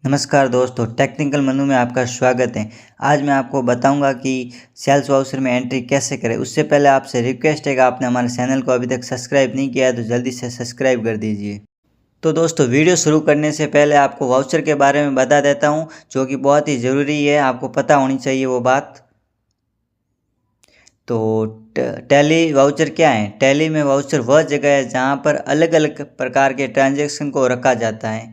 नमस्कार दोस्तों, टेक्निकल मनु में आपका स्वागत है। आज मैं आपको बताऊंगा कि सेल्स वाउचर में एंट्री कैसे करें। उससे पहले आपसे रिक्वेस्ट है कि आपने हमारे चैनल को अभी तक सब्सक्राइब नहीं किया है तो जल्दी से सब्सक्राइब कर दीजिए। तो दोस्तों, वीडियो शुरू करने से पहले आपको वाउचर के बारे में बता देता हूं, जो कि बहुत ही ज़रूरी है, आपको पता होनी चाहिए वो बात। तो टैली वाउचर क्या है? टैली में वाउचर वह जगह है जहां पर अलग अलग प्रकार के ट्रांजैक्शन को रखा जाता है।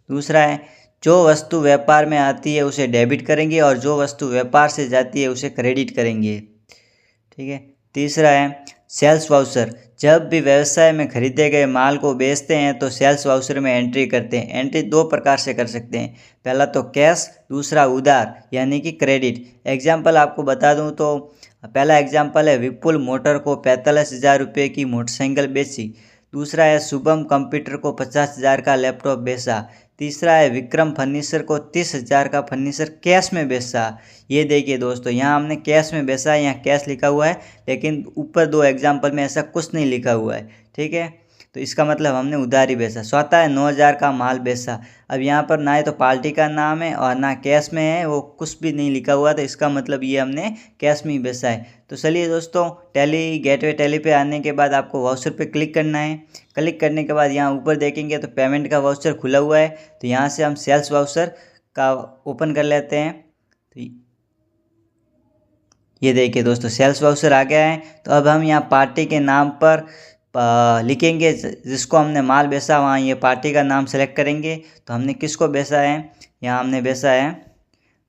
दूसरा है, जो वस्तु व्यापार में आती है उसे डेबिट करेंगे और जो वस्तु व्यापार से जाती है उसे क्रेडिट करेंगे। ठीक है। तीसरा है सेल्स वाउचर। जब भी व्यवसाय में खरीदे गए माल को बेचते हैं तो सेल्स वाउचर में एंट्री करते हैं। एंट्री दो प्रकार से कर सकते हैं, पहला तो कैश, दूसरा उधार यानी कि क्रेडिट। एग्जाम्पल आपको बता दूं तो पहला एग्जाम्पल है, विपुल मोटर को 45,000 रुपये की मोटरसाइकिल बेची। दूसरा है, शुभम कंप्यूटर को 50,000 का लैपटॉप बेचा। तीसरा है, विक्रम फर्नीचर को 30,000 का फर्नीचर कैश में बेचा। ये देखिए दोस्तों, यहाँ हमने कैश में बेचा है, यहाँ कैश लिखा हुआ है, लेकिन ऊपर दो एग्जाम्पल में ऐसा कुछ नहीं लिखा हुआ है। ठीक है, तो इसका मतलब हमने उधारी बेचा। चौथा है, 9,000 का माल बेचा। अब यहाँ पर ना ही तो पार्टी का नाम है और ना कैश में है, वो कुछ भी नहीं लिखा हुआ, तो इसका मतलब ये हमने कैश में ही बेचा है। तो चलिए दोस्तों, टैली गेटवे टैली पे आने के बाद आपको वाउचर पे क्लिक करना है। क्लिक करने के बाद यहाँ ऊपर देखेंगे तो पेमेंट का वाउचर खुला हुआ है, तो यहाँ से हम सेल्स वाउचर का ओपन कर लेते हैं। तो ये देखिए दोस्तों, सेल्स वाउचर आ गया है। तो अब हम यहाँ पार्टी के नाम पर लिखेंगे, जिसको हमने माल बेचा वहाँ ये पार्टी का नाम सेलेक्ट करेंगे। तो हमने किसको बेचा है? यहाँ हमने बेचा है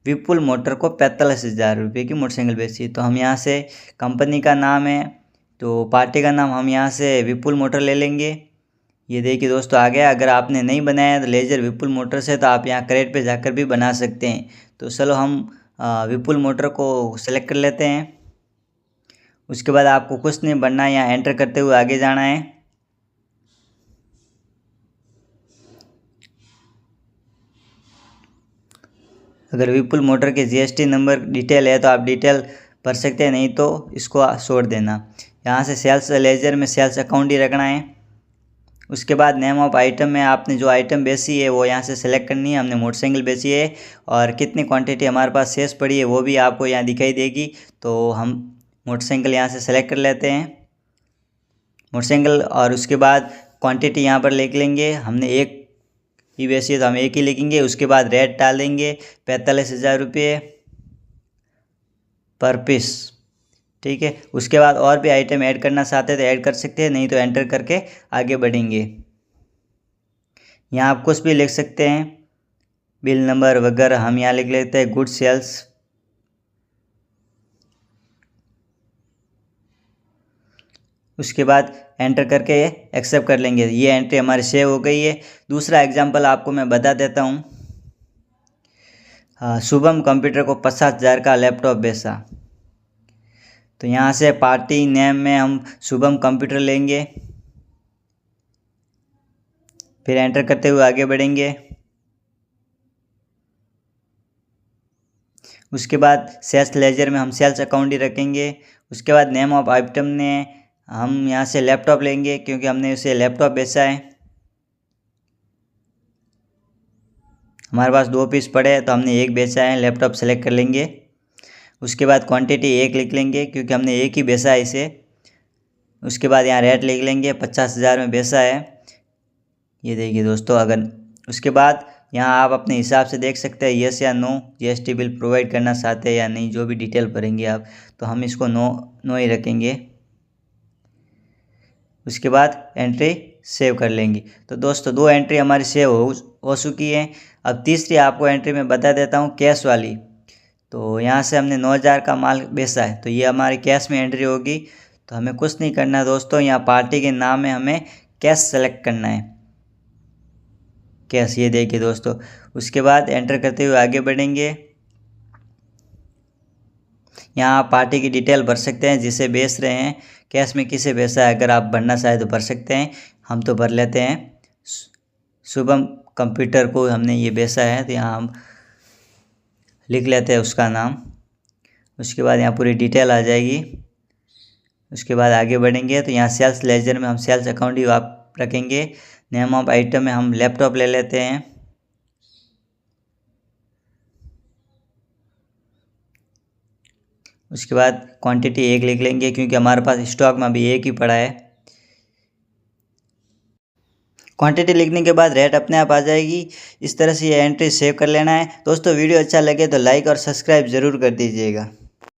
विपुल मोटर को 45,000 रुपये की मोटरसाइकिल बेची। तो हम यहाँ से कंपनी का नाम है, तो पार्टी का नाम हम यहाँ से विपुल मोटर ले लेंगे। ये देखिए दोस्तों, आ गया। अगर आपने नहीं बनाया तो लेजर विपुल मोटर से, तो आप यहाँ क्रेडिट पे जाकर भी बना सकते हैं। तो चलो हम विपुल मोटर को सेलेक्ट कर लेते हैं। उसके बाद आपको कुछ नहीं बनना है, यहाँ एंटर करते हुए आगे जाना है। अगर विपुल मोटर के जीएसटी नंबर डिटेल है तो आप डिटेल भर सकते हैं, नहीं तो इसको छोड़ देना। यहाँ से सेल्स लेजर में सेल्स अकाउंट ही रखना है। उसके बाद नेम ऑफ आइटम में आपने जो आइटम बेची है वो यहाँ से सेलेक्ट करनी है। हमने मोटरसाइकिल बेची है और कितनी क्वांटिटी हमारे पास शेष पड़ी है वो भी आपको यहाँ दिखाई देगी। तो हम मोटरसाइकिल यहाँ से सेलेक्ट कर लेते हैं, मोटरसाइकिल। और उसके बाद क्वांटिटी यहाँ पर लिख लेंगे। हमने एक ही बेची है तो हम एक ही लिखेंगे। उसके बाद रेट डाल देंगे 45,000 रुपये पर पीस। ठीक है, उसके बाद और भी आइटम ऐड करना चाहते हैं तो ऐड कर सकते हैं, नहीं तो एंटर करके आगे बढ़ेंगे। यहाँ आप कुछ भी लिख सकते हैं, बिल नंबर वगैरह। हम यहाँ लिख लेते हैं गुड सेल्स। उसके बाद एंटर करके एक्सेप्ट कर लेंगे। ये एंट्री हमारी सेव हो गई है। दूसरा एग्जांपल आपको मैं बता देता हूँ। शुभम कंप्यूटर को 50,000 का लैपटॉप बेचा। तो यहाँ से पार्टी नेम में हम शुभम कंप्यूटर लेंगे, फिर एंटर करते हुए आगे बढ़ेंगे। उसके बाद सेल्स लेजर में हम सेल्स अकाउंट ही रखेंगे। उसके बाद नेम ऑफ आइटम ने हम यहाँ से लैपटॉप लेंगे, क्योंकि हमने उसे लैपटॉप बेचा है। हमारे पास 2 पीस पड़े हैं तो हमने एक बेचा है, लैपटॉप सेलेक्ट कर लेंगे। उसके बाद क्वांटिटी एक लिख लेंगे, क्योंकि हमने एक ही बेचा है इसे। उसके बाद यहाँ रेट लिख लेंगे, 50,000 में बेचा है। ये देखिए दोस्तों, अगर उसके बाद यहाँ आप अपने हिसाब से देख सकते हैं, यस या नो जीएसटी बिल प्रोवाइड करना चाहते हैं या नहीं, जो भी डिटेल भरेंगे आप। तो हम इसको नो ही रखेंगे। उसके बाद एंट्री सेव कर लेंगे। तो दोस्तों, 2 एंट्री हमारी सेव हो चुकी है। अब तीसरी आपको एंट्री में बता देता हूँ, कैश वाली। तो यहाँ से हमने 9,000 का माल बेचा है, तो ये हमारी कैश में एंट्री होगी। तो हमें कुछ नहीं करना दोस्तों, यहाँ पार्टी के नाम में हमें कैश सेलेक्ट करना है, कैश। ये देखिए दोस्तों, उसके बाद एंटर करते हुए आगे बढ़ेंगे। यहाँ आप पार्टी की डिटेल भर सकते हैं, जिसे बेच रहे हैं, कैश में किसे बेचा है। अगर आप भरना चाहे तो भर सकते हैं, हम तो भर लेते हैं। शुभम कंप्यूटर को हमने ये बेचा है, तो यहाँ हम लिख लेते हैं उसका नाम। उसके बाद यहाँ पूरी डिटेल आ जाएगी। उसके बाद आगे बढ़ेंगे तो यहाँ सेल्स लेजर में हम सेल्स अकाउंट ही आप रखेंगे। नेम ऑफ आइटम में हम लैपटॉप ले लेते हैं। उसके बाद क्वांटिटी 1 लिख लेंगे क्योंकि हमारे पास स्टॉक में अभी 1 ही पड़ा है। क्वांटिटी लिखने के बाद रेट अपने आप आ जाएगी। इस तरह से ये एंट्री सेव कर लेना है। दोस्तों वीडियो अच्छा लगे तो लाइक और सब्सक्राइब ज़रूर कर दीजिएगा।